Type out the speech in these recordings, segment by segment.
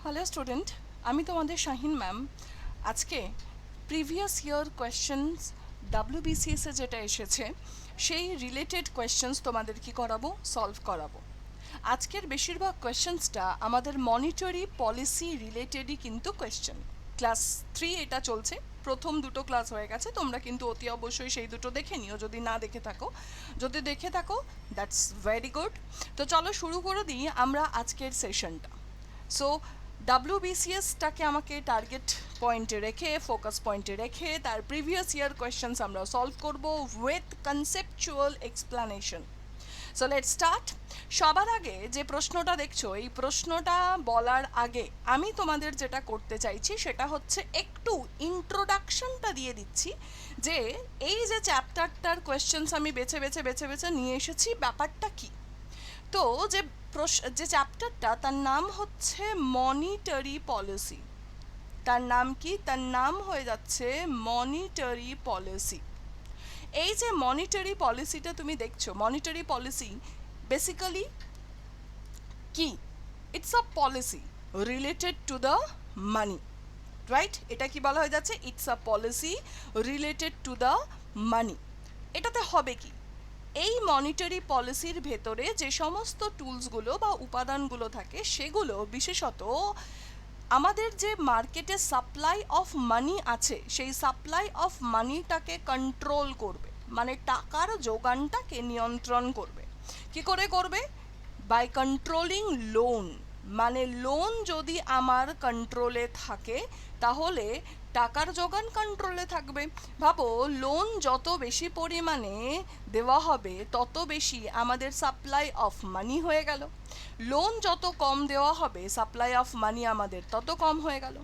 Hello student, আমি তোমাদের Shahin ma'am. আজকে প্রিভিয়াস ইয়ার কোয়েশ্চেন্স ডাব্লিউবিসিএসে যেটা এসেছে সেই রিলেটেড কোয়েশ্চেন্স তোমাদের কি করাবো, সলভ করাবো। আজকের বেশিরভাগ কোয়েশ্চেন্সটা আমাদের মনিটরি পলিসি রিলেটেডই কিন্তু কোয়েশ্চেন। ক্লাস 3 এটা চলছে, প্রথম দুটো ক্লাস হয়ে গেছে, তোমরা কিন্তু অতি অবশ্যই সেই দুটো দেখে নিও যদি না দেখে থাকো। যদি দেখে থাকো দ্যাটস ভেরি গুড। তো চলো শুরু করে দিই আমরা আজকের সেশনটা। সো ডাব্লিউবিসিএসটাকে আমাকে টার্গেট পয়েন্টে রেখে, ফোকাস পয়েন্টে রেখে তার প্রিভিয়াস ইয়ার কোয়েশ্চেন্স আমরা সলভ করব with conceptual explanation. So let start. সবার আগে যে প্রশ্নটা দেখছো, এই প্রশ্নটা বলার আগে আমি তোমাদের যেটা করতে চাইছি সেটা হচ্ছে একটু ইন্ট্রোডাকশনটা দিয়ে দিচ্ছি যে এই যে চ্যাপ্টারটার কোয়েশ্চেন্স আমি বেছে বেছে বেছে বেছে নিয়ে এসেছি, ব্যাপারটা কী। তো যে চ্যাপ্টারটা তার নাম হচ্ছে মনিটারি পলিসি। তার নাম কি? তার নাম হয়ে যাচ্ছে মনিটারি পলিসি। এই যে মনিটারি পলিসিটা তুমি দেখছো, মনিটারি পলিসি বেসিক্যালি কি? It's a policy related to the money, right? এটা কি বলা হয়ে যাচ্ছে? It's a policy related to the money. এটাতে হবে কি? এই মনিটারি পলিসির ভেতরে যে সমস্ত টুলসগুলো বা উপাদানগুলো থাকে সেগুলো বিশেষত আমাদের যে মার্কেটে সাপ্লাই অফ মানি আছে সেই সাপ্লাই অফ মানিটাকে কন্ট্রোল করবে, মানে টাকার যোগানটাকে নিয়ন্ত্রণ করবে। কি করে করবে? By controlling loan. মানে লোন যদি আমার কন্ট্রোলে থাকে তাহলে টাকার যোগান কন্ট্রোলে থাকবে। ভাবো, লোন যত বেশি পরিমাণে দেওয়া হবে তত বেশি আমাদের সাপ্লাই অফ মানি হয়ে গেল। লোন যত কম দেওয়া হবে সাপ্লাই অফ মানি আমাদের তত কম হয়ে গেল।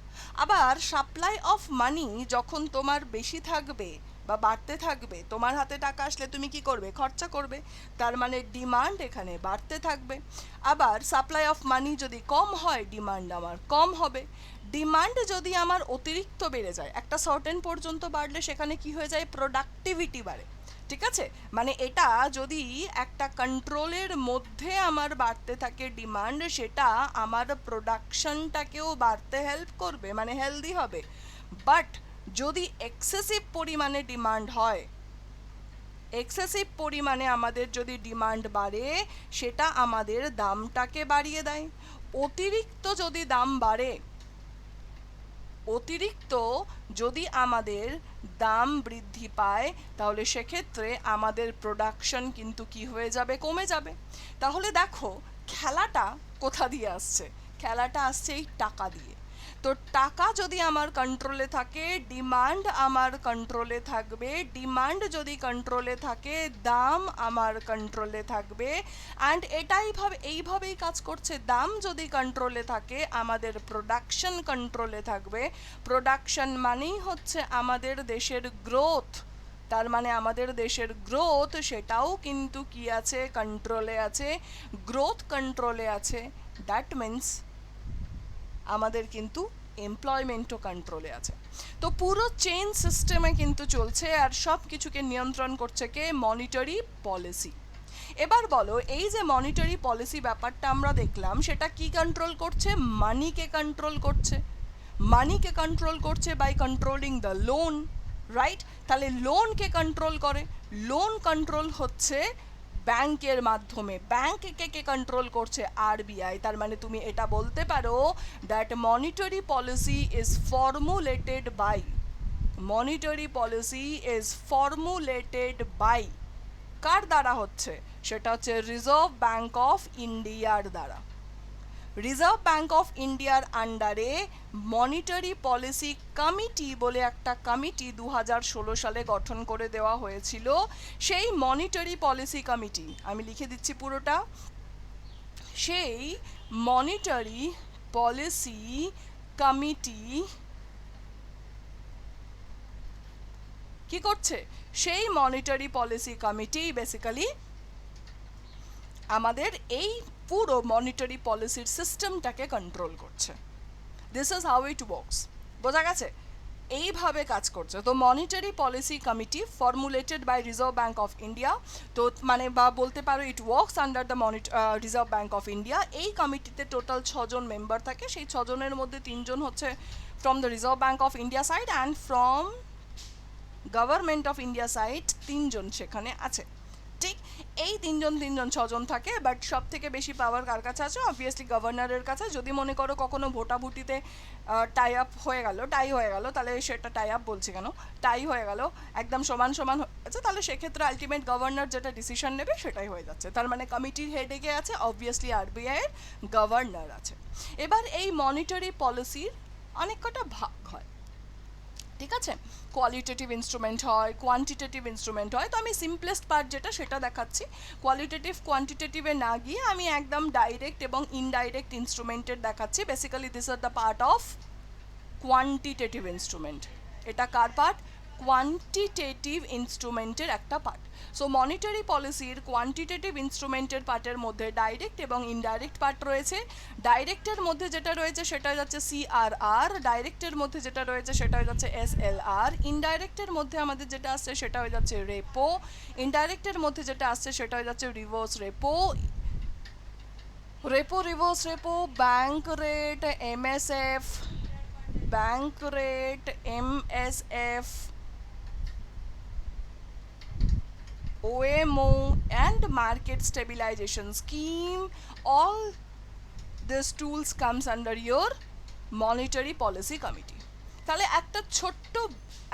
আবার সাপ্লাই অফ মানি যখন তোমার বেশি থাকবে বা বাড়তে থাকবে, তোমার হাতে টাকা আসলে তুমি কি করবে? খরচা করবে। তার মানে ডিমান্ড এখানে বাড়তে থাকবে। আবার সাপ্লাই অফ মানি যদি কম হয়, ডিমান্ড আমার কম হবে। ডিমান্ড যদি আমার অতিরিক্ত বেড়ে যায়, একটা সার্টেন পর্যন্ত বাড়লে সেখানে কি হয়ে যায়? প্রোডাক্টিভিটি বাড়ে। ঠিক আছে? মানে এটা যদি একটা কন্ট্রোলের মধ্যে আমার বাড়তে থাকে ডিমান্ড, সেটা আমার প্রোডাকশনটাকেও বাড়তে হেল্প করবে, মানে হেলদি হবে। বাট যদি এক্সেসিভ পরিমাণে ডিমান্ড হয়, এক্সেসিভ পরিমাণে আমাদের যদি ডিমান্ড বাড়ে সেটা আমাদের দামটাকে বাড়িয়ে দেয়। অতিরিক্ত যদি দাম বাড়ে, অতিরিক্ত যদি আমাদের দাম বৃদ্ধি পায় তাহলে সেক্ষেত্রে আমাদের প্রোডাকশন কিন্তু কি হয়ে যাবে? কমে যাবে। তাহলে দেখো খেলাটা কোথা দিয়ে আসছে? খেলাটা আসছে এই টাকা দিয়ে। তো টাকা যদি আমার কন্ট্রোলে থাকে, ডিমান্ড আমার কন্ট্রোলে থাকবে। ডিমান্ড যদি কন্ট্রোলে থাকে, দাম আমার কন্ট্রোলে থাকবে। অ্যান্ড এইভাবেই কাজ করছে। দাম যদি কন্ট্রোলে থাকে, আমাদের প্রোডাকশন কন্ট্রোলে থাকবে। প্রোডাকশন মানেই হচ্ছে আমাদের দেশের গ্রোথ। তার মানে আমাদের দেশের গ্রোথ সেটাও কিন্তু কি আছে? কন্ট্রোলে আছে। গ্রোথ কন্ট্রোলে আছে, দ্যাট মিন্স আমাদের কিন্তু এমপ্লয়মেন্টও কন্ট্রোলে আছে। তো পুরো চেইন সিস্টেমে কিন্তু চলছে, আর সব কিছুকে নিয়ন্ত্রণ করছে কে? Monetary policy. এবার বলো, এই যে মনিটারি পলিসি ব্যাপারটা আমরা দেখলাম, সেটা কি কন্ট্রোল করছে? মানিকে কন্ট্রোল করছে। মানিকে কন্ট্রোল করছে by controlling the loan, right? তাহলে লোনকে কন্ট্রোল করে। লোন কন্ট্রোল হচ্ছে ব্যাংকের মাধ্যমে। ব্যাংককে কে কন্ট্রোল করছে? আরবিআই। তার মানে তুমি এটা বলতে পারো that monetary policy is formulated by, monetary policy is formulated by কার দ্বারা হচ্ছে? সেটা হচ্ছে রিজার্ভ ব্যাংক অফ ইন্ডিয়ার দ্বারা। রিজার্ভ ব্যাংক অফ ইন্ডিয়ার আন্ডারে মনিটারি পলিসি কমিটি বলে একটা কমিটি 2016 সালে গঠন করে দেওয়া হয়েছিল। সেই মনিটারি পলিসি কমিটি, আমি লিখে দিচ্ছি পুরোটা, সেই মনিটারি পলিসি কমিটি কি করছে? সেই মনিটারি পলিসি কমিটি বেসিক্যালি আমাদের এই পুরো মনিটারি পলিসির সিস্টেমটাকে কন্ট্রোল করছে। This is how it works. বোঝা গেছে? এইভাবে কাজ করছে। তো monetary policy committee formulated by Reserve Bank of India, তো মানে বা বলতে পারো it works under the Reserve Bank of India. এই কমিটিতে টোটাল 6জন মেম্বার থাকে, সেই 6জনের মধ্যে 3জন হচ্ছে from the Reserve Bank of India side and from government of India side 3জন সেখানে আছে। ঠিক এই 3জন 6জন থাকে, বাট সব থেকে বেশি পাওয়ার কার কাছে আছে? অবভিয়াসলি গভর্নরের কাছে। যদি মনে করো কখনো ভোটাভুটিতে টাই হয়ে গেল, তাহলে সেটা টাই আপ বলছি কেন, টাই হয়ে গেল, একদম সমান সমান হয়েছে, তাহলে সেক্ষেত্রে আলটিমেট গভর্নর যেটা ডিসিশন নেবে সেটাই হয়ে যাচ্ছে। তার মানে কমিটির হেডে কে আছে? অবভিয়াসলি আরবিআই এর গভর্নর আছে। এবার এই মনিটারি পলিসির অনেক কটা ভাগ হয়, ঠিক আছে? কোয়ালিটেটিভ ইনস্ট্রুমেন্ট হয়, কোয়ান্টিটেটিভ ইনস্ট্রুমেন্ট হয়। তো আমি সিম্পলেস্ট পার্ট যেটা সেটা দেখাচ্ছি। কোয়ালিটেটিভ কোয়ান্টিটেটিভে না গিয়ে আমি একদম ডাইরেক্ট এবং ইনডাইরেক্ট ইনস্ট্রুমেন্টের দেখাচ্ছি। Basically this are the part of quantitative instrument. এটা কার পার্ট? কোয়ান্টিটেটিভ ইনস্ট্রুমেন্টের একটা পার্ট। সো মনিটারি পলিসির কোয়ান্টিটেটিভ ইনস্ট্রুমেন্টের পার্টের মধ্যে ডাইরেক্ট এবং ইনডাইরেক্ট পার্ট রয়েছে। ডাইরেক্টের মধ্যে যেটা রয়েছে সেটা যাচ্ছে সিআরআর, ডাইরেক্টের মধ্যে যেটা রয়েছে সেটা হয়ে যাচ্ছে এসএলআর, ইনডাইরেক্টের মধ্যে আমাদের যেটা আসছে সেটা হয়ে যাচ্ছে রেপো, ইনডাইরেক্টের মধ্যে যেটা আসছে সেটা হয়ে যাচ্ছে reverse repo, repo reverse repo, bank rate, MSF, bank rate, MSF, OMO and market stabilization scheme. All these tools comes under your monetary policy committee. তাহলে একটা ছোট্ট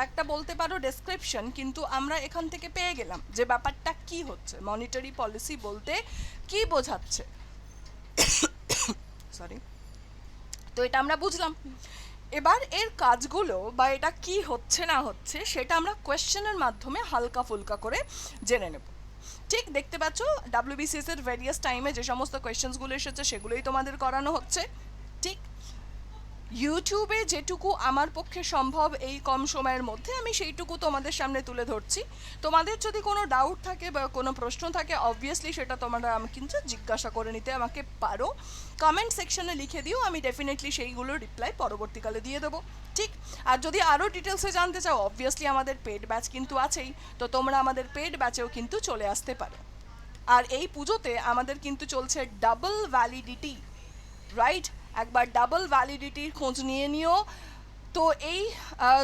একটা বলতে পারো ডেসক্রিপশন কিন্তু আমরা এখান থেকে পেয়ে গেলাম যে ব্যাপারটা কি হচ্ছে, মনিটারি পলিসি বলতে কি বোঝাচ্ছে। সরি, তো এটা আমরা বুঝলাম। এবার এর কাজগুলো বা এটা কি হচ্ছে না হচ্ছে সেটা আমরা কোয়েশ্চেনের মাধ্যমে হালকা ফুলকা করে জেনে নেব। ঠিক দেখতে পাচ্ছ ডাব্লিউবিসিএস এর ভেরিয়াস টাইমে যে সমস্ত কোয়েশ্চেন্সগুলো এসেছে সেগুলোই তোমাদের করানো হচ্ছে। ঠিক ইউটিউবে যেটুকু আমার পক্ষে সম্ভব এই কম সময়ের মধ্যে আমি সেইটুকু তোমাদের সামনে তুলে ধরছি। তোমাদের যদি কোনো ডাউট থাকে বা কোনো প্রশ্ন থাকে অবভিয়াসলি সেটা তোমরা আমাকে কিন্তু জিজ্ঞাসা করে নিতে আমাকে পারো, কমেন্ট সেকশনে লিখে দিও, আমি ডেফিনেটলি সেইগুলোর রিপ্লাই পরবর্তীকালে দিয়ে দেবো। ঠিক, আর যদি আরও ডিটেলসে জানতে চাও অবভিয়াসলি আমাদের পেড ব্যাচ কিন্তু আছেই, তো তোমরা আমাদের পেড ব্যাচেও কিন্তু চলে আসতে পারো। আর এই পুজোতে আমাদের কিন্তু চলছে ডাবল ভ্যালিডিটি, রাইট? একবার ডাবল ভ্যালিডিটির খোঁজ নিয়ে নিও। তো এই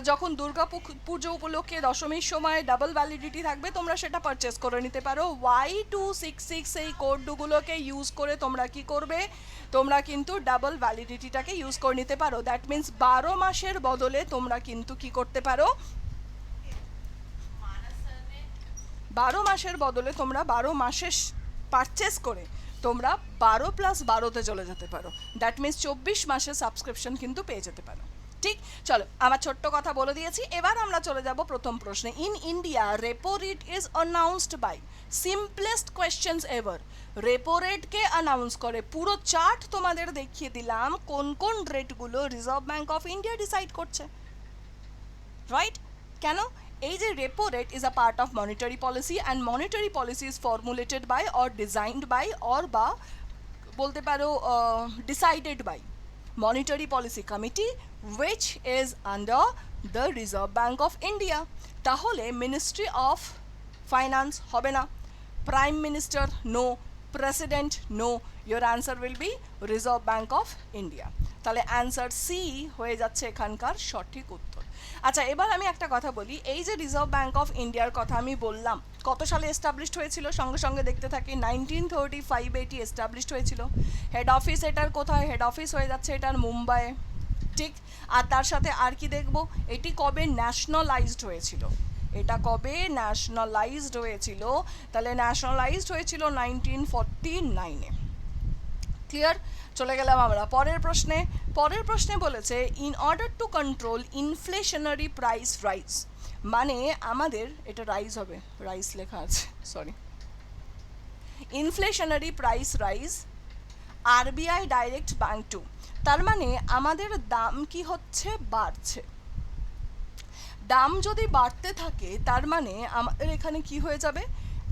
যখন দুর্গা পুজো উপলক্ষে দশমীর সময় ডাবল ভ্যালিডিটি থাকবে, তোমরা সেটা পারচেস করে নিতে পারো। Y266 এই কোডগুলোকে ইউজ করে তোমরা কি করবে? তোমরা কিন্তু ডাবল ভ্যালিডিটিটাকে ইউজ করে নিতে পারো। দ্যাট মিন্স 12 মাসের বদলে তোমরা কিন্তু কি করতে পারো? 12 মাসের বদলে তোমরা 12 মাসে পারচেস করে তোমরা 12+12তে চলে যেতে পারো। দ্যাট মিন্স 24 মাসের সাবস্ক্রিপশন কিন্তু পেয়ে যেতে পারো। ঠিক, চলো আমার ছোট্ট কথা বলে দিয়েছি, এবার আমরা চলে যাব প্রথম প্রশ্নে। In India repo rate is announced by, simplest questions ever, repo রেটকে অ্যানাউন্স করে। পুরো চার্ট তোমাদের দেখিয়ে দিলাম কোন কোন রেটগুলো Reserve Bank of India decide করছে, রাইট? কেন? এই যে repo rate is a part of monetary policy and monetary policy is formulated by or designed by or বা বলতে পারো decided by monetary policy committee which is under the Reserve Bank of India. তাহলে ministry of finance হবে না, prime minister no, president no, your answer will be Reserve Bank of India. তাহলে answer C হয়ে যাচ্ছে এখানকার সঠিক উত্তর। আচ্ছা, এবার আমি একটা কথা বলি, এই যে রিজার্ভ ব্যাঙ্ক অফ ইন্ডিয়ার কথা আমি বললাম কত সালে এস্টাবলিশড হয়েছিল, সঙ্গে সঙ্গে দেখতে থাকি 1935 এটি এস্টাবলিশড হয়েছিল। হেড অফিস এটার কোথায়? হেড অফিস হয়ে যাচ্ছে এটার মুম্বাই। ঠিক, আর তার সাথে আর কি দেখবো, এটি কবে ন্যাশনালাইজড হয়েছিল? এটা কবে ন্যাশনালাইজড হয়েছিল? তাহলে ন্যাশনালাইজড হয়েছিল 1949-এ। ক্লিয়ার? চলে গেলাম আমরা পরের প্রশ্নে। পরের প্রশ্নে বলেছে in order to control inflationary price rise, মানে আমাদের এটা রাইজ হবে, রাইস লেখা আছে, sorry, inflationary price rise RBI direct bank two, তার মানে আমাদের দাম কি হচ্ছে? বাড়ছে। দাম যদি বাড়তে থাকে তার মানে আমাদের এখানে কি হয়ে যাবে?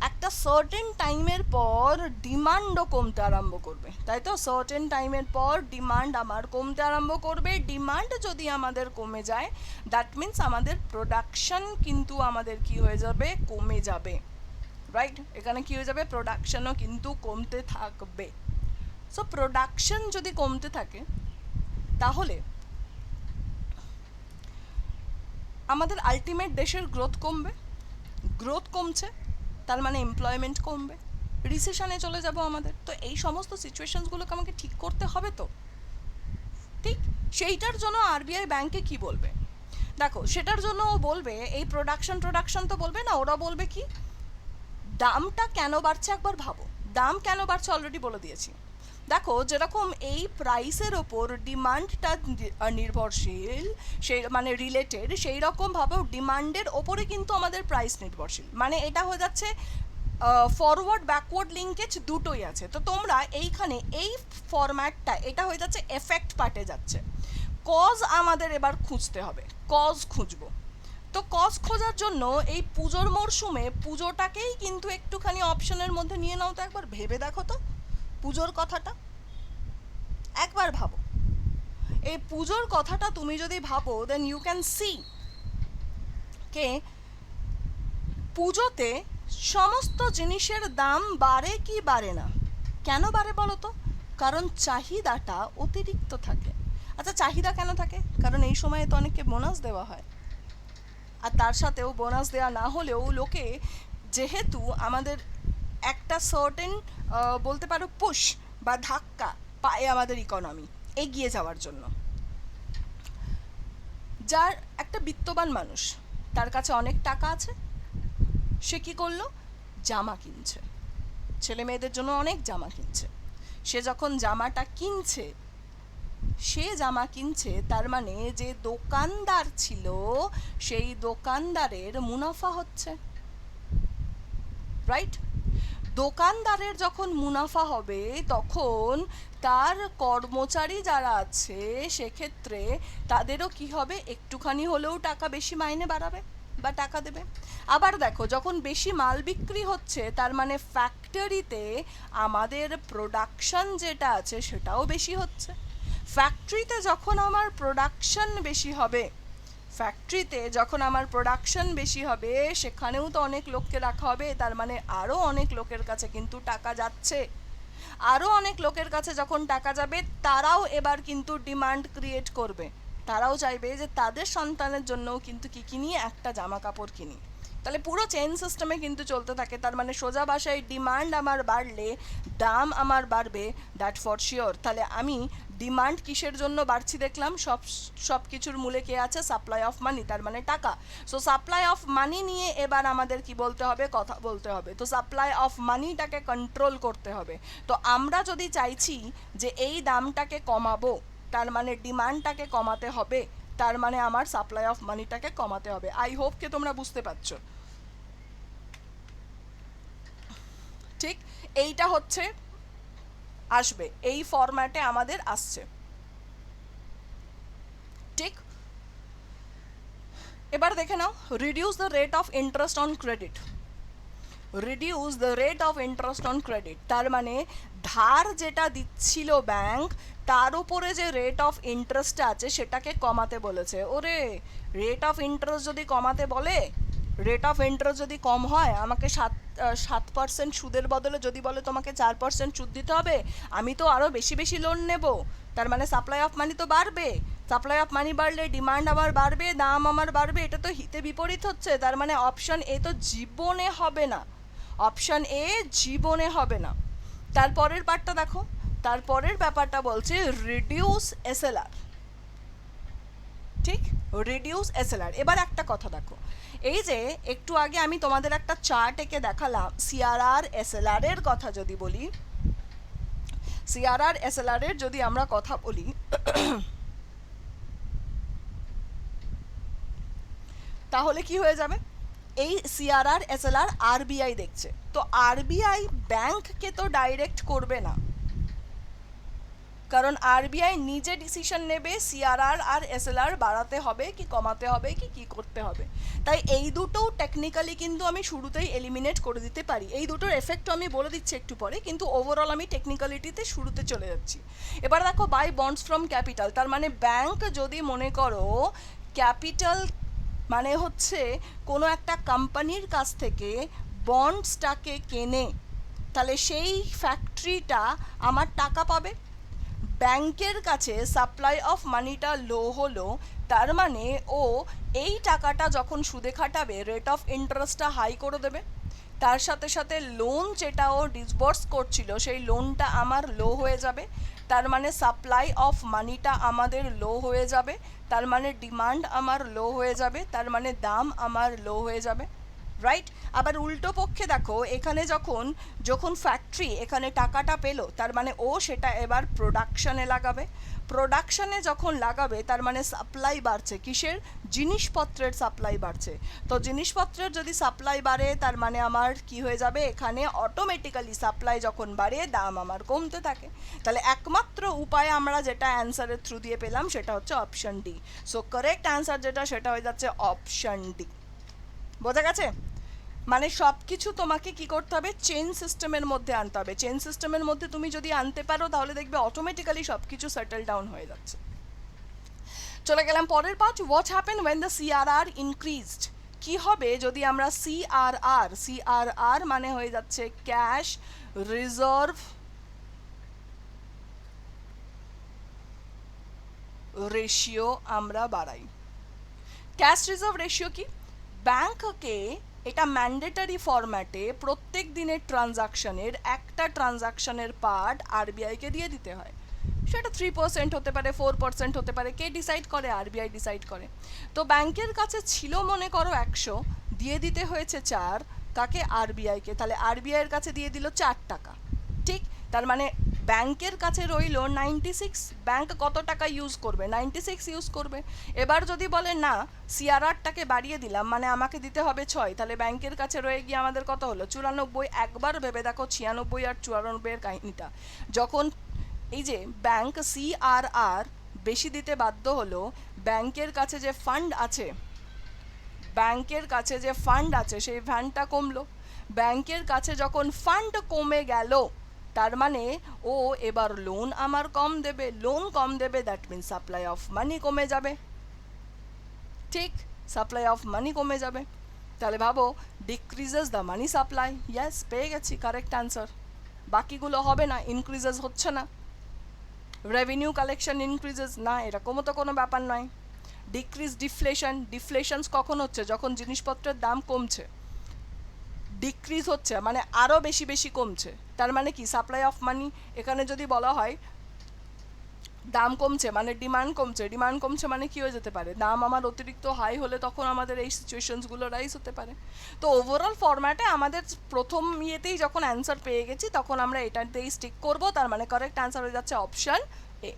একটা সার্টেন টাইমের পর ডিমান্ডও কমতে আরম্ভ করবে, তাই তো? সার্টেন টাইমের পর ডিমান্ড আমার কমতে আরম্ভ করবে। ডিমান্ড যদি আমাদের কমে যায়, দ্যাট মিন্স আমাদের প্রোডাকশন কিন্তু আমাদের কি হয়ে যাবে, কমে যাবে, রাইট? এখানে কি হয়ে যাবে, প্রোডাকশনও কিন্তু কমতে থাকবে। সো প্রোডাকশন যদি কমতে থাকে তাহলে আমাদের আলটিমেট দেশের গ্রোথ কমবে। গ্রোথ কমছে, তার মানে এমপ্লয়মেন্ট কমবে, রিসেশনে চলে যাব আমাদের। তো এই সমস্ত সিচুয়েশনসগুলোকে আমাকে ঠিক করতে হবে তো, ঠিক? সেইটার জন্য আরবিআই ব্যাংকে কি বলবে দেখো, সেটার জন্য ও বলবে এই প্রোডাকশন তো বলবে না, ওরা বলবে কি, দামটা কেন বাড়ছে একবার ভাবো। দাম কেন বাড়ছে অলরেডি বলে দিয়েছি। দেখো, যেরকম এই প্রাইসের ওপর ডিমান্ডটা নির্ভরশীল, সেই মানে রিলেটেড, সেই রকমভাবেও ডিমান্ডের ওপরে কিন্তু আমাদের প্রাইস নির্ভরশীল। মানে এটা হয়ে যাচ্ছে ফরওয়ার্ড ব্যাকওয়ার্ড লিঙ্কেজ দুটোই আছে। তো তোমরা এইখানে এই ফরম্যাটটা, এটা হয়ে যাচ্ছে এফেক্ট পার্টে যাচ্ছে। কজ আমাদের এবার খুঁজতে হবে, কজ খুঁজবো। তো কজ খোঁজার জন্য এই পুজোর মরশুমে পুজোটাকেই কিন্তু একটুখানি অপশনের মধ্যে নিয়ে নাও তো, একবার ভেবে দেখো তো পুজোর কথাটা, একবার ভাবো। এই পুজোর কথাটা তুমি যদি ভাবো, দেন ইউ ক্যান সি কে পুজোতে সমস্ত জিনিসের দাম বাড়ে কি বাড়ে না। কেন বাড়ে বলো তো? কারণ চাহিদাটা অতিরিক্ত থাকে। আচ্ছা, চাহিদা কেন থাকে? কারণ এই সময়ে তো অনেককে বোনাস দেওয়া হয়, আর তার সাথেও বোনাস দেওয়া না হলেও লোকে, যেহেতু আমাদের একটা সার্টেন বলতে পারো পুশ বা ধাক্কা পায় আমাদের ইকোনমি এগিয়ে যাওয়ার জন্য। যার একটা বিত্তবান মানুষ, তার কাছে অনেক টাকা আছে, সে কী করলো, জামা কিনছে, ছেলে মেয়েদের জন্য অনেক জামা কিনছে। সে যখন জামাটা কিনছে, সে জামা কিনছে, তার মানে যে দোকানদার ছিল সেই দোকানদারের মুনাফা হচ্ছে, রাইট? দোকানদারের যখন মুনাফা হবে তখন তার কর্মচারী যারা আছে সেক্ষেত্রে তাদেরও কি হবে, একটুখানি হলেও টাকা বেশি মাইনে বাড়াবে বা টাকা দেবে। আবার দেখো, যখন বেশি মাল বিক্রি হচ্ছে তার মানে ফ্যাক্টরিতে আমাদের প্রোডাকশন যেটা আছে সেটাও বেশি হচ্ছে। ফ্যাক্টরিতে যখন আমার প্রোডাকশন বেশি হবে, ফ্যাক্টরিতে যখন আমার প্রোডাকশন বেশি হবে, সেখানেও তো অনেক লোককে রাখা হবে, তার মানে আরও অনেক লোকের কাছে কিন্তু টাকা যাচ্ছে। আরও অনেক লোকের কাছে যখন টাকা যাবে, তারাও এবার কিন্তু ডিমান্ড ক্রিয়েট করবে। তারাও চাইবে যে তাদের সন্তানের জন্যও কিন্তু কি কিনি, একটা জামা কাপড় কিনি। তাহলে পুরো চেইন সিস্টেমে কিন্তু চলতে থাকে। তার মানে সোজা ভাষায় ডিমান্ড আমার বাড়লে দাম আমার বাড়বে, দ্যাট ফর শিওর। তাহলে আমি ডিমান্ড কিসের জন্য বাড়ছি দেখলাম, সব কিছুর মূলে কে আছে, সাপ্লাই অফ মানি, তার মানে টাকা। সো সাপ্লাই অফ মানি নিয়ে এবার আমাদের কি বলতে হবে, কথা বলতে হবে। তো সাপ্লাই অফ মানিটাকে কন্ট্রোল করতে হবে। তো আমরা যদি চাইছি যে এই দামটাকে কমাবো, তার মানে ডিমান্ডটাকে কমাতে হবে, তার মানে আমার সাপ্লাই অফ মানিটাকে কমাতে হবে। আই হোপ কে তোমরা বুঝতে পারছো, ঠিক? এইটা হচ্ছে আসবে, এই ফরম্যাটে আমাদের আসছে, ঠিক? এবার দেখে নাও, reduce the rate of interest on credit. Reduce the rate of interest on credit, তার মানে ধার যেটা দিচ্ছিল ব্যাংক, তার উপরে যে রেট অফ ইন্টারেস্ট আছে সেটাকে কমাতে বলেছে। ওরে, রেট অফ ইন্টারেস্ট যদি কমাতে বলে, রেট অফ ইন্টারেস্ট যদি কম হয়, আমাকে 7% সুদের বদলে যদি বলে তোমাকে 4% সুদ দিতে হবে, আমি তো আরও বেশি বেশি লোন নেব। তার মানে সাপ্লাই অফ মানি তো বাড়বে, সাপ্লাই অফ মানি বাড়লে ডিমান্ড আমার বাড়বে, দাম আমার বাড়বে। এটা তো হিতে বিপরীত হচ্ছে। তার মানে অপশন এ তো জীবনে হবে না, অপশন এ জীবনে হবে না। তারপরের পার্টটা দেখো, তারপরের ব্যাপারটা বলছে রিডিউস এসএলআর, ঠিক? Reduce SLR. এবার একটা কথা দেখো, এই যে একটু আগে আমি তোমাদের একটা চার্ট এঁকে দেখালাম, সিআরআর এসএলআর এর কথা যদি বলি, সিআরআর এসএলআর এর যদি আমরা কথা বলি, তাহলে কি হয়ে যাবে, এই সিআরআর এসএলআর আরবিআই দেখছে। তো আরবিআই ব্যাংককে তো ডাইরেক্ট করবে না, কারণ আরবিআই নিজে ডিসিশন নেবে সিআরআর আর এসএলআর বাড়াতে হবে কি কমাতে হবে কি করতে হবে। তাই এই দুটোও টেকনিক্যালি কিন্তু আমি শুরুতেই এলিমিনেট করে দিতে পারি। এই দুটোর এফেক্টও আমি বলে দিচ্ছি একটু পরে, কিন্তু ওভারঅল আমি টেকনিক্যালিটিতে শুরুতে চলে যাচ্ছি। এবার দেখো, বাই বন্ডস ফ্রম ক্যাপিটাল, তার মানে ব্যাংক যদি মনে করো ক্যাপিটাল মানে হচ্ছে কোনো একটা কোম্পানির কাছ থেকে বন্ডসটাকে কেনে, তাহলে সেই ফ্যাক্টরিটা আমার টাকা পাবে। ব্যাংকের কাছে সাপ্লাই অফ মানিটা লো হলো, তার মানে ও এই টাকাটা যখন সুদে খাটাবে রেট অফ ইন্টারেস্টটা হাই করে দেবে। তার সাথে সাথে লোন যেটা ও ডিসবার্স করছিল সেই লোনটা আমার লো হয়ে যাবে, তার মানে সাপ্লাই অফ মানিটা আমাদের লো হয়ে যাবে, তার মানে ডিমান্ড আমার লো হয়ে যাবে, তার মানে দাম আমার লো হয়ে যাবে, রাইট। আবার উল্টো পক্ষে দেখো, এখানে যখন যখন ফ্যাক্টরি এখানে টাকাটা পেলো, তার মানে ও সেটা এবার প্রোডাকশানে লাগাবে। প্রোডাকশানে যখন লাগাবে তার মানে সাপ্লাই বাড়ছে, কিসের? জিনিসপত্রের সাপ্লাই বাড়ছে। তো জিনিসপত্রের যদি সাপ্লাই বাড়ে তার মানে আমার কি হয়ে যাবে, এখানে অটোমেটিক্যালি সাপ্লাই যখন বাড়ে দাম আমার কমতে থাকে। তাহলে একমাত্র উপায় আমরা যেটা অ্যান্সারের থ্রু দিয়ে পেলাম সেটা হচ্ছে option D. So correct answer যেটা সেটা হয়ে যাচ্ছে অপশন ডি। বোঝা গেছে? মানে সব কিছু তোমাকে কি করতে হবে, চেন সিস্টেমের মধ্যে আনতে হবে। চেন সিস্টেমের মধ্যে তুমি যদি আনতে পারো তাহলে দেখবে অটোমেটিক্যালি সব কিছু সেটেল ডাউন হয়ে যাচ্ছে। চলে গেলাম পরের part, what happen when the CRR increased. কি হবে যদি আমরা সিআরআর মানে হয়ে যাচ্ছে ক্যাশ রিজার্ভ রেশিও আমরা বাড়াই। ক্যাশ রিজার্ভ রেশিও কি? ব্যাংককে এটা ম্যান্ডেটারি ফরম্যাটে প্রত্যেক দিনের ট্রানজাকশনের একটা ট্রানজাকশনের পার্ট আরবিআইকে দিয়ে দিতে হয়। সেটা 3% হতে পারে, 4% হতে পারে, কে ডিসাইড করে? আরবিআই ডিসাইড করে। তো ব্যাংকের কাছে ছিল মনে করো 100, দিয়ে দিতে হয়েছে 4, কাকে? আরবিআইকে। তাহলে আরবিআইয়ের কাছে দিয়ে দিল 4 টাকা, ঠিক। তার মানে ব্যাংকের কাছে রইল 96। ব্যাংক কত টাকা ইউজ করবে? 96 ইউজ করবে। এবার যদি বলে না সিআরআরটাকে বাড়িয়ে দিলাম মানে আমাকে দিতে হবে 6, তাহলে ব্যাংকের কাছে রয়ে গিয়ে আমাদের কত হলো? 94। একবার ভেবে দেখো 96 আর 94 কাহিনীটা। যখন এই যে ব্যাংক সিআরআর বেশি দিতে বাধ্য হলো, ব্যাংকের কাছে যে ফান্ড আছে সেই ফান্ডটা কমলো। ব্যাংকের কাছে যখন ফান্ড কমে গেল তার মানে ও এবার লোন আমার কম দেবে। লোন কম দেবে, that means supply of money কমে যাবে, ঠিক। সাপ্লাই অফ মানি কমে যাবে। তাহলে ভাবো, decreases the money supply. Yes, পেয়ে গেছি কারেক্ট অ্যান্সার। বাকিগুলো হবে না, ইনক্রিজেস হচ্ছে না। রেভিনিউ কালেকশন ইনক্রিজেস না, এরকমও তো কোনো ব্যাপার নয়। ডিক্রিজ ডিফ্লেশনস কখন হচ্ছে? যখন জিনিসপত্রের দাম কমছে। ডিক্রিজ হচ্ছে মানে আরও বেশি কমছে, তার মানে কি? Supply of money. এখানে যদি বলা হয় দাম কমছে মানে ডিমান্ড কমছে মানে কি হয়ে যেতে পারে? দাম আমার অতিরিক্ত হাই হলে তখন আমাদের এই সিচুয়েশনসগুলো রাইজ হতে পারে। তো ওভারঅল ফরম্যাটে আমাদের প্রথম ইয়েতেই যখন অ্যান্সার পেয়ে গেছি তখন আমরা এটাতেই স্টিক করব, তার মানে কারেক্ট অ্যান্সার হয়ে যাচ্ছে অপশন এ।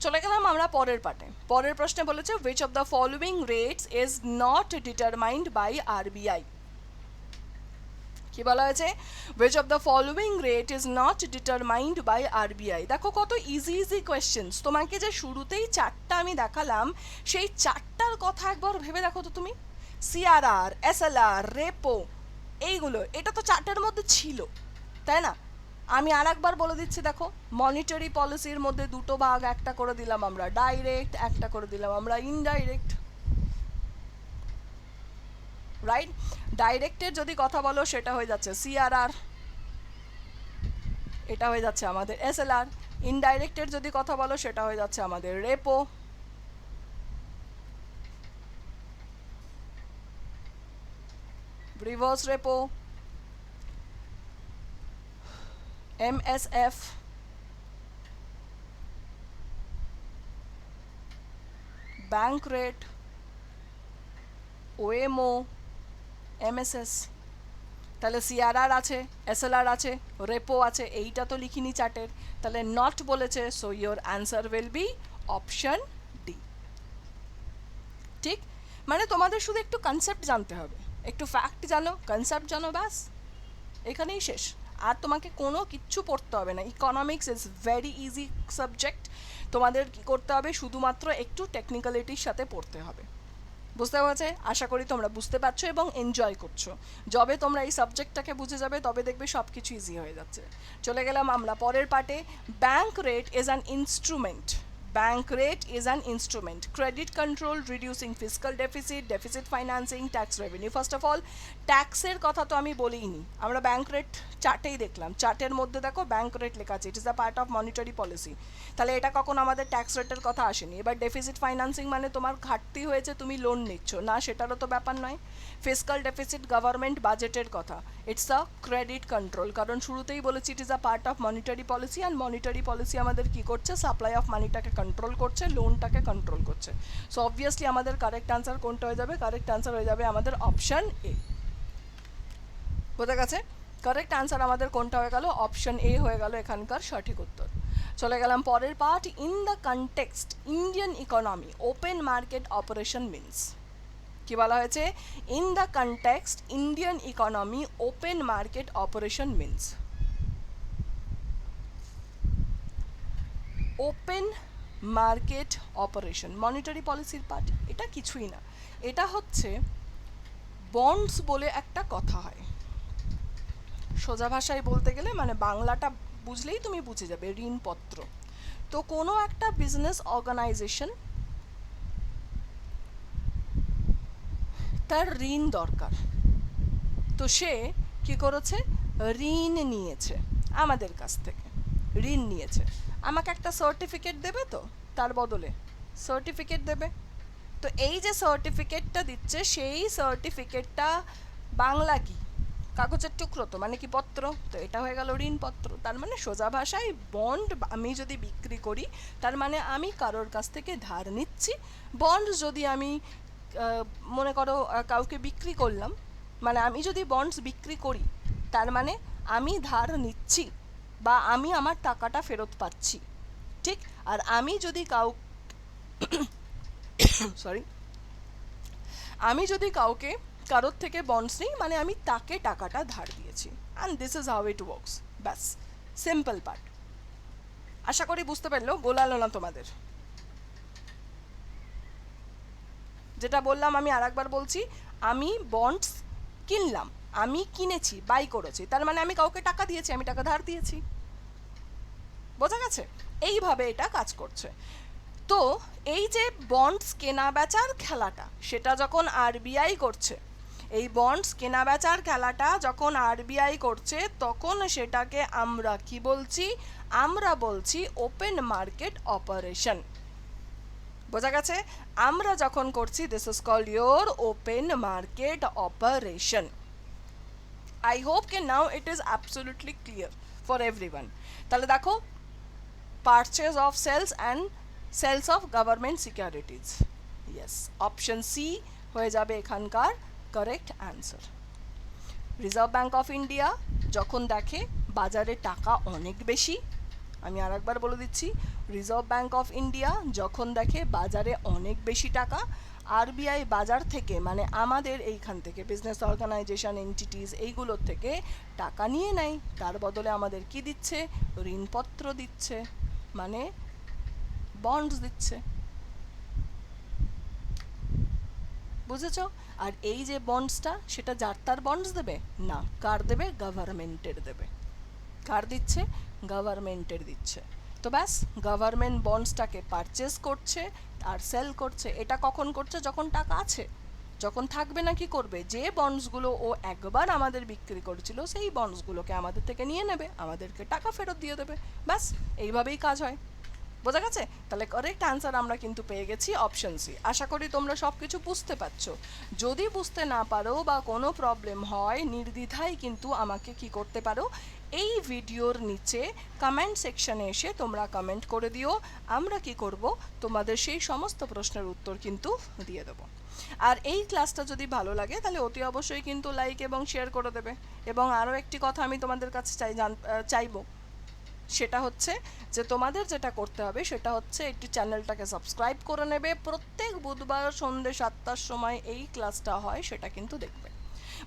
চলে গেলাম আমরা পরের পার্টে। পরের প্রশ্নে বলেছে which of the following rates is not determined by RBI. কি বলা হয়েছে? which of the following rate is not determined by RBI। দেখো কত ইজি কোয়েশ্চেন্স। তোমাকে যে শুরুতেই 4টা আমি দেখালাম সেই 4টার কথা একবার ভেবে দেখো তো তুমি। সিআরআর, এসএলআর, রেপো, এইগুলো এটা তো 4টার মধ্যে ছিল, তাই না? আমি আর একবার বলে দিচ্ছি, দেখো মনিটারি পলিসির মধ্যে দুটো ভাগ, একটা করে দিলাম আমরা ডাইরেক্ট, একটা করে দিলাম আমরা ইনডাইরেক্ট, রাইট। ডাইরেক্টের যদি কথা বলো সেটা হয়ে যাচ্ছে সিআরআর, এটা হয়ে যাচ্ছে আমাদের এসএলআর। ইনডাইরেক্টের যদি কথা বলো সেটা হয়ে যাচ্ছে আমাদের repo, reverse repo, MSF, bank rate, OMO, MSS. তাহলে সিআরআর আছে, এসএলআর আছে, রেপো আছে, এইটা তো লিখিনি চার্টের। তাহলে নট বলেছে, so your answer will be option D, ঠিক। মানে তোমাদের শুধু একটু কনসেপ্ট জানতে হবে, একটু ফ্যাক্ট জানো, কনসেপ্ট জানো, ব্যাস এখানেই শেষ। আর তোমাকে কোনো কিচ্ছু পড়তে হবে না, economics is very easy subject. তোমাদের কী করতে হবে, শুধুমাত্র একটু টেকনিক্যালিটির সাথে পড়তে হবে। বুঝতে পারছে? আশা করি তোমরা বুঝতে পারছো এবং এনজয় করছো। যবে তোমরা এই সাবজেক্টটাকে বুঝে যাবে তবে দেখবে সব কিছু ইজি হয়ে যাচ্ছে। চলে গেলাম আমরা পরের পার্টে। Bank rate is an instrument. Bank rate is an instrument. Credit control, reducing fiscal deficit, deficit financing, tax revenue. First of all, ট্যাক্সের কথা তো আমি বলিনি, আমরা ব্যাংক রেট চার্টেই দেখলাম। চার্টের মধ্যে দেখো ব্যাংক রেট লেখা আছে, it is the part of monetary policy. তাহলে এটা কখন আমাদের ট্যাক্স রেটের কথা আসেনি। এবার ডেফিসিট ফাইন্যান্সিং মানে তোমার ঘাটতি হয়েছে, তুমি লোন নিচ্ছ না, সেটারও তো ব্যাপার নয়। ফিসকাল ডেফিসিট গভর্নমেন্ট বাজেটের কথা, ইটস আ ক্রেডিট কন্ট্রোল, কারণ শুরুতেই বলেছি it is a part of monetary policy, and monetary policy আমাদের কী করছে, সাপ্লাই অফ মানিটাকে কন্ট্রোল করছে, লোনটাকে কন্ট্রোল করছে। সো অবভিয়াসলি আমাদের কারেক্ট আনসার কোনটা হয়ে যাবে, কারেক্ট আনসার হয়ে যাবে আমাদের অপশান এ। বোঝা গেছে? কারেক্ট আনসার আমাদের কোনটা হয়ে গেল, অপশন এ হয়ে গেল এখানকার সঠিক উত্তর। চলে গেলাম পরের part. In the context Indian economy open market operation means. কি বলা হয়েছে? In the context Indian economy open market operation means. Open market operation monetary পলিসির পার্ট, এটা কিছুই না, এটা হচ্ছে বন্ডস বলে একটা কথা হয়। সোজা ভাষায় বলতে গেলে মানে বাংলাটা বুঝলেই তুমি বুঝে যাবে, ঋণপত্র। তো কোনো একটা বিজনেস অর্গানাইজেশন, তার ঋণ দরকার, তো সে কী করেছে, ঋণ নিয়েছে আমাদের কাছ থেকে, ঋণ নিয়েছে। আমাকে একটা সার্টিফিকেট দেবে, তো তার বদলে সার্টিফিকেট দেবে। তো এই যে সার্টিফিকেটটা দিচ্ছে, সেই সার্টিফিকেটটা বাংলা কি, কাগজের টুকরো, তো মানে কি পত্র, তো এটা হয়ে গেল ঋণপত্র। তার মানে সোজা ভাষায় বন্ড আমি যদি বিক্রি করি, তার মানে আমি কারোর কাছ থেকে ধার নিচ্ছি। বন্ড যদি আমি মনে করো কাউকে বিক্রি করলাম, মানে আমি যদি বন্ডস বিক্রি করি, তার মানে আমি ধার নিচ্ছি বা আমি আমার টাকাটা ফেরত পাচ্ছি, ঠিক। আর আমি যদি আমি যদি কাউকে কারোর থেকে বন্ডস নিই, মানে আমি তাকে টাকাটা ধার দিয়েছি। And this is how it works. ব্যাস, সিম্পল পার্ট। আশা করি বুঝতে পারলো, গোলালো না তোমাদের। যেটা বললাম আমি আরেকবার বলছি, আমি বন্ডস কিনলাম, আমি কিনেছি, বাই করেছি, তার মানে আমি কাউকে টাকা দিয়েছি, আমি টাকা ধার দিয়েছি। বোঝা গেছে? এইভাবে এটা কাজ করছে। তো এই যে বন্ডস কেনা বেচার খেলাটা, সেটা যখন আরবিআই করছে, এই বন্ডস কেনা বেচার খেলাটা যখন আরবিআই করছে, তখন সেটাকে আমরা কি বলছি, আমরা বলছি ওপেন মার্কেট অপারেশন। বোঝা গেছে? আমরা যখন করছি, this is called your open market operation. I hope কে now it is absolutely clear for everyone. তাহলে দেখো, purchase of sales and sales of government securities, yes, option C হয়ে যাবে এখানকার correct answer. Reserve Bank of India যখন দেখে বাজারে টাকা অনেক বেশি, আমি আরেকবার বলে দিচ্ছি, রিজার্ভ ব্যাঙ্ক অফ ইন্ডিয়া যখন দেখে বাজারে অনেক বেশি টাকা, আরবিআই বাজার থেকে মানে আমাদের এইখান থেকে বিজনেস অর্গানাইজেশন এন্টিটিস এইগুলোর থেকে টাকা নিয়ে নেয়, তার বদলে আমাদের কি দিচ্ছে, ঋণপত্র দিচ্ছে, মানে বন্ডস দিচ্ছে। বুঝেছ? আর এই যে বন্ডসটা, সেটা যার তার বন্ডস দেবে না, কার দেবে, গভর্নমেন্টের দেবে। কার দিচ্ছে, গভর্নমেন্টের দিচ্ছে। তো ব্যাস, গভর্নমেন্ট বন্ডসটাকে পারচেস করছে আর সেল করছে। এটা কখন করছে, যখন টাকা আছে। যখন থাকবে না কি করবে, যে বন্ডসগুলো ও একবার আমাদের বিক্রি করেছিল, সেই বন্ডসগুলোকে আমাদের থেকে নিয়ে নেবে, আমাদেরকে টাকা ফেরত দিয়ে দেবে। ব্যাস, এইভাবেই কাজ হয়। বোঝা গেছে? তাহলে কারেক্ট অ্যান্সার আমরা কিন্তু পেয়ে গেছি অপশন সি। আশা করি তোমরা সব কিছু বুঝতে পারছো। যদি বুঝতে না পারো বা কোনো প্রবলেম হয়, নির্দ্বিধায় কিন্তু আমাকে কি করতে পারো, এই ভিডিওর নিচে কমেন্ট সেকশনে এসে তোমরা কমেন্ট করে দিও। আমরা কি করব, তোমাদের সেই সমস্ত প্রশ্নের উত্তর কিন্তু দিয়ে দেবো। আর এই ক্লাসটা যদি ভালো লাগে, তাহলে অতি অবশ্যই কিন্তু লাইক এবং শেয়ার করে দেবে। এবং আরও একটি কথা আমি তোমাদের কাছে চাইবো, সেটা হচ্ছে যে তোমাদের যেটা করতে হবে, সেটা হচ্ছে একটু চ্যানেলটাকে সাবস্ক্রাইব করে নেবে। প্রত্যেক বুধবার সন্ধ্যে 7টার সময় এই ক্লাসটা হয়, সেটা কিন্তু দেখবে।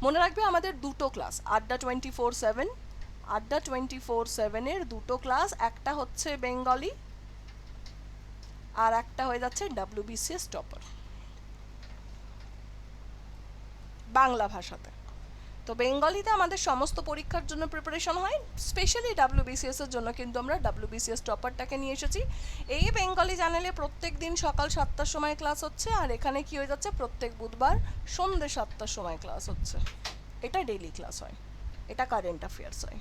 মনে রাখবে আমাদের দুটো ক্লাস, আড্ডা 24/7 আড্ডা 24/7-এর দুটো ক্লাস, একটা হচ্ছে বেঙ্গলি আর একটা হয়ে যাচ্ছে WBCS টপার বাংলা ভাষাতে। তো বেঙ্গলিতে আমাদের সমস্ত পরীক্ষার জন্য প্রিপারেশন হয়, স্পেশালি WBCS এর জন্য কিন্তু আমরা WBCS টপারটাকে নিয়ে এসেছি। এই বেঙ্গলি চ্যানেলে প্রত্যেক দিন সকাল 7টার সময় ক্লাস হচ্ছে, আর এখানে কি হয়ে যাচ্ছে প্রত্যেক বুধবার সন্ধ্যে 7টার সময় ক্লাস হচ্ছে। এটা ডেইলি ক্লাস হয়, এটা কারেন্ট অ্যাফেয়ার্স হয়।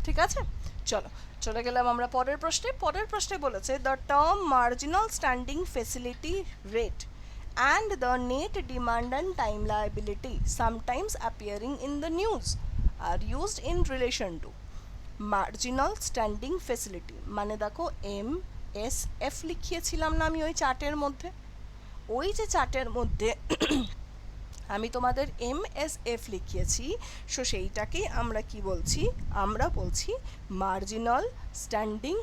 ঠিক আছে, চলো চলে গেলাম আমরা পরের প্রশ্নে। পরের প্রশ্নে বলেছে the term marginal standing facility rate and the net demand and time liability sometimes appearing in the news are used in relation to marginal standing facility। মানে দেখো MSF লিখিয়েছিলাম না আমি ওই চার্টের মধ্যে, ওই যে চার্টের মধ্যে আমি তোমাদের MSF লিখিয়েছি, সো সেইটাকেই আমরা কি বলছি, আমরা বলছি মার্জিনাল স্ট্যান্ডিং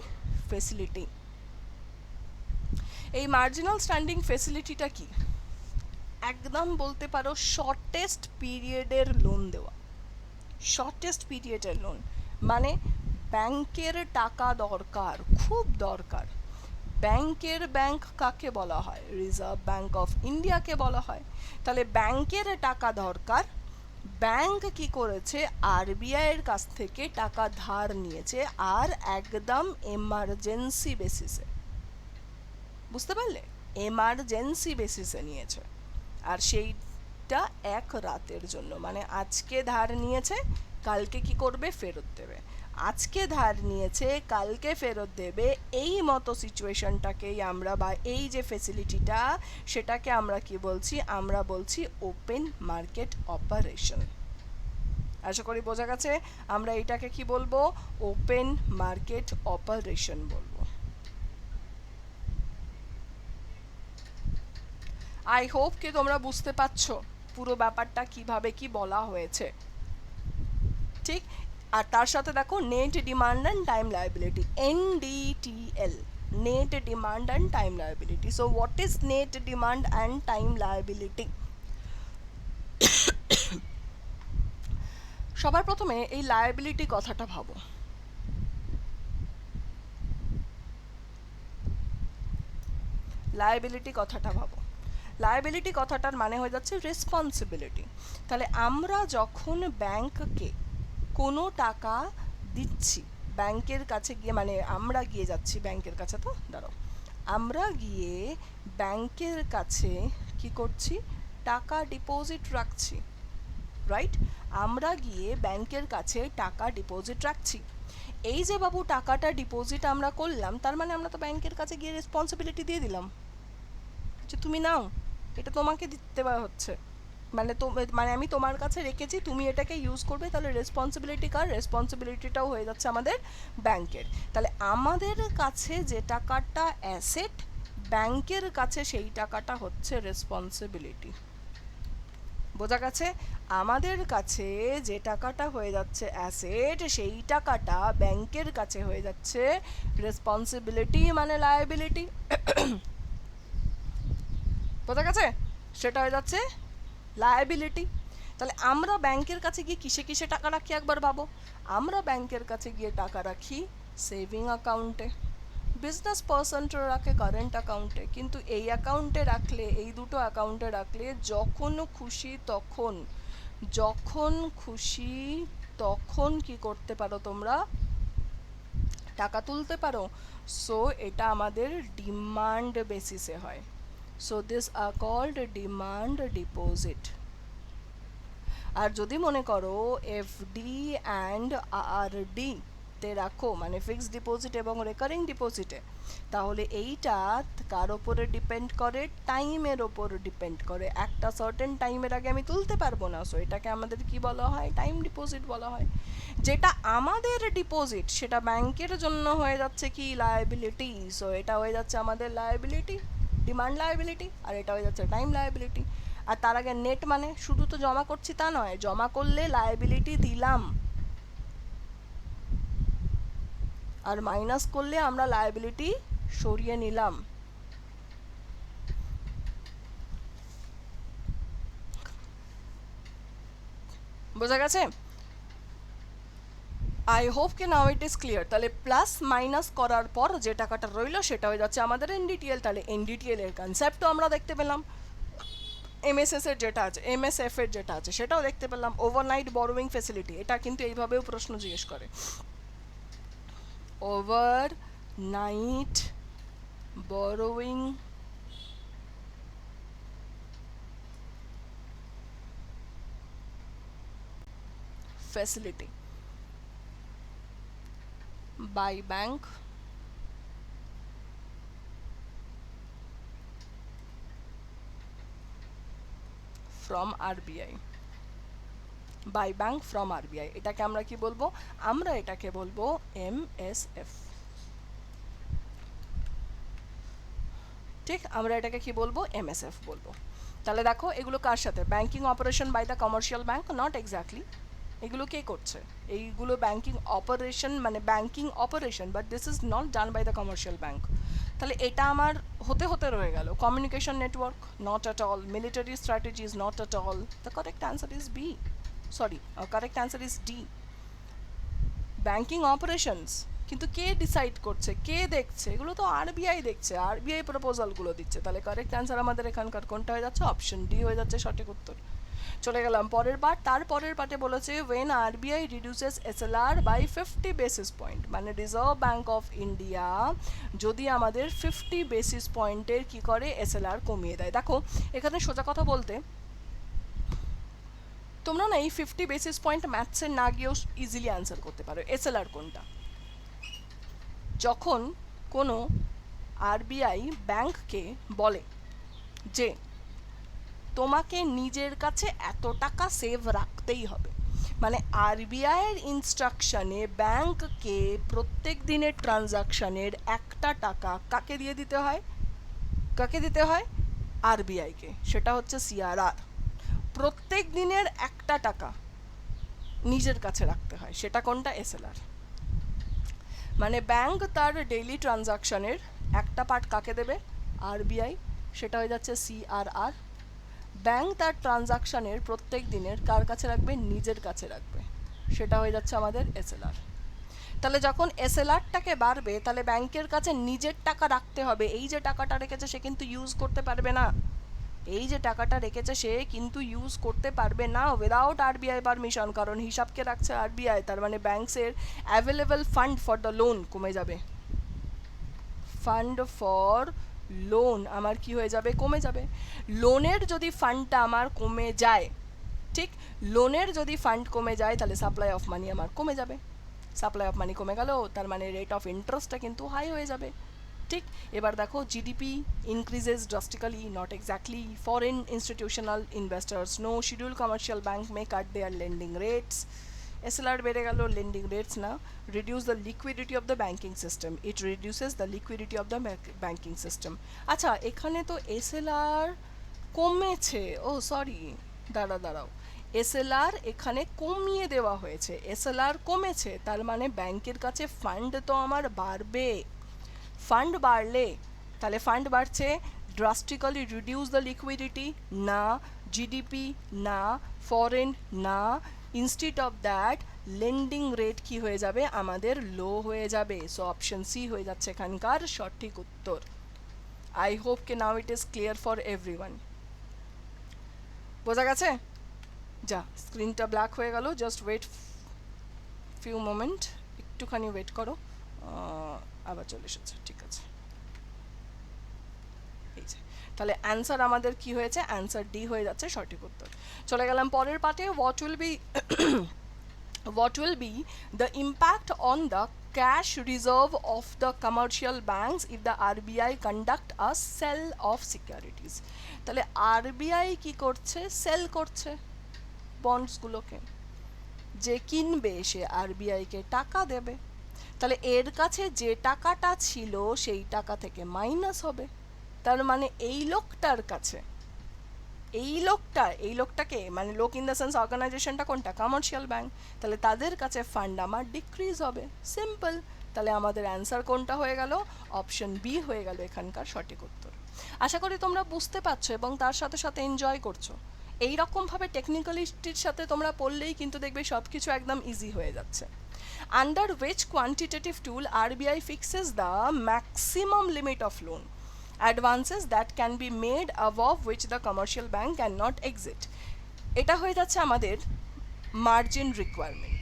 ফেসিলিটি। এই মার্জিনাল স্ট্যান্ডিং ফেসিলিটিটা কি, একদম বলতে পারো শর্টেস্ট পিরিয়ডের লোন দেওয়া। শর্টেস্ট পিরিয়ডের লোন মানে ব্যাংকের টাকা দরকার, খুব দরকার। ব্যাংকের ব্যাংক কাকে বলা হয়, রিজার্ভ ব্যাংক অফ ইন্ডিয়াকে বলা হয়। তাহলে ব্যাংকের টাকা দরকার, ব্যাংক কি করেছে RBI-এর কাছ থেকে টাকা ধার নিয়েছে, আর একদম এমার্জেন্সি বেসিসে, বুঝতে পারলে, এমার্জেন্সি বেসিসে নিয়েছে। আর সেইটা এক রাতের জন্য, মানে আজকে ধার নিয়েছে কালকে কি করবে, ফেরত দেবে। আজকে ধার নিয়েছে কালকে ফেরত দেবে, এই মতো সিচুয়েশনটাকেই আমরা, বা এই যে ফেসিলিটিটা সেটাকে আমরা কি বলছি, আমরা বলছি ওপেন মার্কেট অপারেশন। আশা করি বোঝা গেছে, আমরা এটাকে কি বলবো, ওপেন মার্কেট অপারেশন বলবো। আই হোপ কি তোমরা বুঝতে পারছো পুরো ব্যাপারটা কিভাবে কি বলা হয়েছে, ঠিক। আর তার সাথে দেখো net demand and time liability, NDTL, net demand and time liability. So what is net demand and time liability? সবার প্রথমে এই লায়াবিলিটি কথাটা ভাবো। লায়াবিলিটি কথাটা ভাবো, লায়াবিলিটি কথাটার মানে হয়ে যাচ্ছে রেসপন্সিবিলিটি। তাহলে আমরা যখন ব্যাংককে কোনো টাকা দিচ্ছি, ব্যাংকের কাছে গিয়ে, মানে আমরা গিয়ে যাচ্ছি ব্যাংকের কাছে, তো দাঁড়াও, আমরা গিয়ে ব্যাংকের কাছে কি করছি, টাকা ডিপোজিট রাখছি, রাইট? আমরা গিয়ে ব্যাংকের কাছে টাকা ডিপোজিট রাখছি। এই যে বাবু টাকাটা ডিপোজিট আমরা করলাম, তার মানে আমরা তো ব্যাংকের কাছে গিয়ে রেসপন্সিবিলিটি দিয়ে দিলাম যে তুমি নাও, এটা তোমাকে দিতে হচ্ছে, মানে তো, মানে আমি তোমার কাছে রেখেছি, তুমি এটাকে ইউজ করবে। তাহলে রেসপন্সিবিলিটি কার, রেসপন্সিবিলিটিটাও হয়ে যাচ্ছে আমাদের ব্যাংকের। তাহলে আমাদের কাছে যে টাকাটা অ্যাসেট, ব্যাংকের কাছে সেই টাকাটা হচ্ছে রেসপন্সিবিলিটি। বোঝা গেছে? আমাদের কাছে যে টাকাটা হয়ে যাচ্ছে অ্যাসেট, সেই টাকাটা ব্যাংকের কাছে হয়ে যাচ্ছে রেসপন্সিবিলিটি, মানে লায়াবিলিটি। বোঝা গেছে? সেটা হয়ে যাচ্ছে লায়াবিলিটি। তাহলে আমরা ব্যাংকের কাছে গিয়ে কিসে কিসে টাকা রাখি একবার ভাবো। আমরা ব্যাংকের কাছে গিয়ে টাকা রাখি সেভিং অ্যাকাউন্টে, বিজনেস পার্সনরা রাখে কারেন্ট অ্যাকাউন্টে। কিন্তু এই অ্যাকাউন্টে রাখলে, এই দুটো অ্যাকাউন্টে রাখলে যখন খুশি তখন, যখন খুশি তখন কি করতে পারো তোমরা, টাকা তুলতে পারো। সো এটা আমাদের ডিমান্ড বেসিসে হয়। So this are called demand deposit. আর যদি মনে করো FD অ্যান্ড RD তে রাখো, মানে ফিক্সড ডিপোজিট এবং রেকারিং ডিপোজিটে, তাহলে এইটা কার ওপরে ডিপেন্ড করে, টাইমের ওপর ডিপেন্ড করে। একটা সার্টেন টাইমের আগে আমি তুলতে পারবো না, সো এটাকে আমাদের কি বলা হয়, টাইম ডিপোজিট বলা হয়। যেটা আমাদের ডিপোজিট সেটা ব্যাংকের জন্য হয়ে যাচ্ছে কি, লায়াবিলিটি। সো এটা হয়ে যাচ্ছে আমাদের লায়াবিলিটি, ডিমান্ড লায়াবিলিটি, আর এটা হয়ে যাচ্ছে টাইম লায়াবিলিটি। আর তার আগে নেট মানে শুধু তো জমা করছি তা নয়, জমা করলে লায়াবিলিটি দিলাম, আর মাইনাস করলে আমরা লায়াবিলিটি সরিয়ে নিলাম। বোঝা গেছে? আই হোপ কি নাও ইট ইজ ক্লিয়ার। তাহলে প্লাস মাইনাস করার পর যে টাকাটা রইলো সেটা হয়ে যাচ্ছে আমাদের এনডিটিএল। তাহলে এনডিটিএল এর কনসেপ্টও আমরা দেখতে পেলাম, এমএসএস এর যেটা আছে, এমএসএফ এর যেটা আছে সেটাও দেখতে পেলাম, ওভারনাইট বরোয়িং ফেসিলিটি, এটা কিন্তু এইভাবেও প্রশ্ন জিজ্ঞেস করে, overnight borrowing facility by bank from RBI, by bank from RBI. এটাকে আমরা কি বলবো? আমরা এটাকে বলবো এমএসএফ। ঠিক, আমরা এটাকে কি বলবো? এমএসএফ বলবো। তাহলে দেখো এগুলো কার সাথে? Banking operation by the commercial bank? Not exactly. এগুলো কে করছে? এইগুলো ব্যাংকিং অপারেশন, মানে banking operation, but this is not done by the commercial bank. তাহলে এটা আমার হতে হতে রয়ে গেল communication network, not at all. Military strategies, not at all. The correct answer is B, sorry, correct answer is D, banking operations. কিন্তু কে decide করছে, কে দেখছে? এগুলো তো আরবিআই দেখছে, আরবিআই প্রপোজালগুলো দিচ্ছে। তাহলে কারেক্ট অ্যান্সার আমাদের এখানকার কোনটা হয়ে যাচ্ছে? অপশন ডি হয়ে যাচ্ছে সঠিক উত্তর। চলে গেলাম পরের পার্ট। তারপরের পার্টে বলেছে when RBI reduces SLR by 50 basis point, মানে রিজার্ভ ব্যাঙ্ক অফ ইন্ডিয়া যদি আমাদের 50 বেসিস পয়েন্টের কি করে? এসএলআর কমিয়ে দেয়। দেখো এখানে সোজা কথা বলতে তোমরা না এই 50 বেসিস পয়েন্ট ম্যাথসের না গিয়েও ইজিলি অ্যান্সার করতে পারো এসএলআর কোনটা। যখন কোনো আরবিআই ব্যাংককে বলে যে তোমাকে নিজের কাছে এত টাকা সেভ রাখতেই হবে, মানে আরবিআইয়ের ইনস্ট্রাকশনে ব্যাংককে প্রত্যেক দিনের ট্রানজাকশনের একটা টাকা কাকে দিয়ে দিতে হয়? কাকে দিতে হয়? আরবিআইকে। সেটা হচ্ছে সিআরআর। প্রত্যেক দিনের একটা টাকা নিজের কাছে রাখতে হয়, সেটা কোনটা? এসএলআর। মানে ব্যাংক তার ডেইলি ট্রানজাকশনের একটা পার্ট কাকে দেবে? আরবিআই, সেটা হয়ে যাচ্ছে সিআরআর। ব্যাংক তার ট্রানজাকশনের প্রত্যেক দিনের কার কাছে রাখবে? নিজের কাছে রাখবে, সেটা হয়ে যাচ্ছে আমাদের এসএলআর। তাহলে যখন এসএলআরটাকে বাড়বে তাহলে ব্যাংকের কাছে নিজের টাকা রাখতে হবে। এই যে টাকাটা রেখেছে সে কিন্তু ইউজ করতে পারবে না, এই যে টাকাটা রেখেছে সে কিন্তু ইউজ করতে পারবে না উইদাউট আরবিআই পারমিশন, কারণ হিসাবকে রাখছে আরবিআই। তার মানে ব্যাংকসের available fund for the loan কমে যাবে, ফান্ড ফর লোন আমার কি হয়ে যাবে? কমে যাবে। লোনের যদি ফান্ডটা আমার কমে যায়, ঠিক, লোনের যদি ফান্ড কমে যায় তাহলে সাপ্লাই অফ মানি আমার কমে যাবে। সাপ্লাই অফ মানি কমে গেল, তার মানে রেট অফ ইন্টারেস্টটা কিন্তু হাই হয়ে যাবে। ঠিক, এবার দেখো GDP increases drastically, not exactly. Foreign institutional investors, no scheduled commercial bank may cut their lending rates. SLR বেড়ে গেল, লেন্ডিং রেটস না। Reduce the liquidity of the banking system, it reduces the liquidity of the banking system. আচ্ছা এখানে তো SLR কমেছে, ও sorry, দাঁড়াও, SLR এখানে কমিয়ে দেওয়া হয়েছে, এসএলআর কমেছে, তার মানে ব্যাংকের কাছে ফান্ড তো আমার বাড়বে। ফান্ড বাড়লে তাহলে ফান্ড বাড়ছে, ড্রাস্টিক্যালি রিডিউস দ্য লিকুইডিটি না, জিডিপি না, ফরেন না, instead of that lending rate কি হয়ে যাবে? আমাদের লো হয়ে যাবে। সো অপশন সি হয়ে যাচ্ছে এখানকার সঠিক উত্তর। আই হোপ কে now it is clear for everyone. বোঝা গেছে? যা, স্ক্রিনটা ব্ল্যাক হয়ে গেল, জাস্ট ওয়েট ফিউ মোমেন্ট, একটুখানি ওয়েট করো, আবার চলে এসেছে, ঠিক আছে। এই যে তাহলে অ্যান্সার আমাদের কি হয়েছে? অ্যান্সার ডি হয়ে যাচ্ছে সঠিক উত্তর। চলে গেলাম পরের পার্টে। what will be the impact on the cash reserve of the commercial banks if the RBI conduct a sell of securities? তাহলে আরবিআই কি করছে? সেল করছে বন্ডসগুলোকে, যে কিনবে সে আরবিআইকে টাকা দেবে। তাহলে এর কাছে যে টাকাটা ছিল সেই টাকা থেকে মাইনাস হবে। তার মানে এই লোকটার কাছে, এই লোকটাকে মানে লোক ইন দ্য সেন্স অর্গানাইজেশনটা কোনটা? Commercial bank. তাহলে তাদের কাছে ফান্ড আমার ডিক্রিজ হবে, সিম্পল। তাহলে আমাদের অ্যান্সার কোনটা হয়ে গেল? অপশন বি হয়ে গেল এখানকার সঠিক উত্তর। আশা করি তোমরা বুঝতে পারছো এবং তার সাথে সাথে এনজয় করছো। এই রকমভাবে টেকনিক্যালিটির সাথে তোমরা পড়লেই কিন্তু দেখবে সব কিছু একদম ইজি হয়ে যাচ্ছে। Under which quantitative tool RBI fixes the maximum limit of loan advances that can be made above which the commercial bank cannot exit? এটা হয়ে যাচ্ছে আমাদের মার্জিন রিকোয়ারমেন্ট,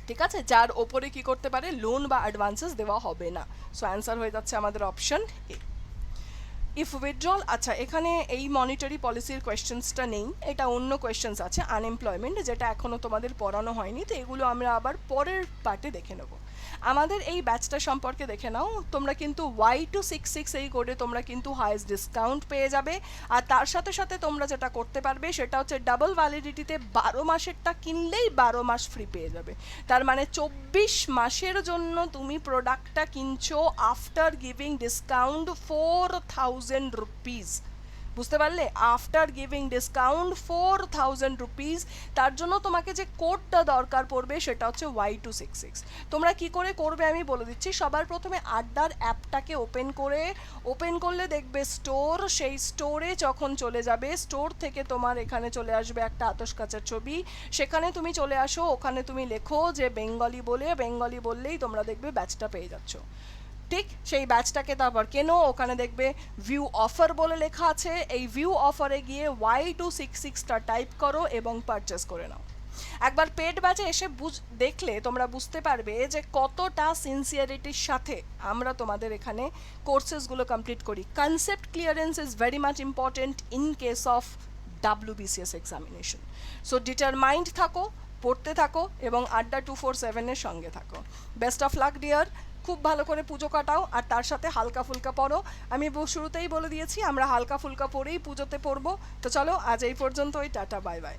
ঠিক আছে, যার ওপরে কি করতে পারে লোন বা অ্যাডভান্সেস দেওয়া হবে না। সো অ্যান্সার হয়ে যাচ্ছে আমাদের অপশন এ। ইফ উইথড্রল, আচ্ছা এখানে এই মনিটারি পলিসির কোয়েশ্চেন্সটা নেই, এটা অন্য কোয়েশ্চেন্স আছে আনএমপ্লয়মেন্ট, যেটা এখনও তোমাদের পড়ানো হয়নি, তো এগুলো আমরা আবার পরের পার্টে দেখে নেব। আমাদের এই ব্যাচটা সম্পর্কে দেখে নাও, তোমরা কিন্তু Y266 এই কোডে তোমরা কিন্তু হাইয়েস্ট ডিসকাউন্ট পেয়ে যাবে। আর তার সাথে সাথে তোমরা যেটা করতে পারবে সেটা হচ্ছে ডাবল ভ্যালিডিটিতে 12 মাসেরটা কিনলেই 12 মাস ফ্রি পেয়ে যাবে। তার মানে 24 মাসের জন্য তুমি প্রোডাক্টটা কিনছো আফটার গিভিং ডিসকাউন্ট 4000 রুপিস। বুঝতে পারলে, আফটার গিভিং ডিসকাউন্ট 4000 রুপিস। তার জন্য তোমাকে যে কোডটা দরকার পড়বে সেটা হচ্ছে Y266। তোমরা কি করে করবে আমি বলে দিচ্ছি। সবার প্রথমে আড্ডার অ্যাপটাকে ওপেন করলে দেখবে স্টোর, সেই স্টোরে যখন চলে যাবে স্টোর থেকে তোমার এখানে চলে আসবে একটা আতশ কাচের ছবি, সেখানে তুমি চলে আসো, ওখানে তুমি লেখো যে বেঙ্গলি বললেই তোমরা দেখবে ব্যাচটা পেয়ে যাচ্ছ। ঠিক সেই ব্যাচটাকে তারপর কেনো, ওখানে দেখবে ভিউ অফার বলে লেখা আছে, এই ভিউ অফারে গিয়ে Y266টা টাইপ করো এবং পারচেস করে নাও। একবার পেড ব্যাচে এসে দেখলে তোমরা বুঝতে পারবে যে কতটা সিনসিয়ারিটির সাথে আমরা তোমাদের এখানে কোর্সেসগুলো কমপ্লিট করি। Concept clearance is very much important in case of WBCS examination. So determined থাকো, পড়তে থাকো এবং আড্ডা 247-এর সঙ্গে থাকো। বেস্ট অফ লাক ডিয়ার, খুব ভালো করে পুজো কাটাও আর তার সাথে হালকা ফুলকা পড়ো। আমি শুরুতেই বলে দিয়েছি আমরা হালকা ফুলকা পড়েই পুজোতে পড়বো। তো চলো আজ এই পর্যন্তই, টাটা বাই বাই।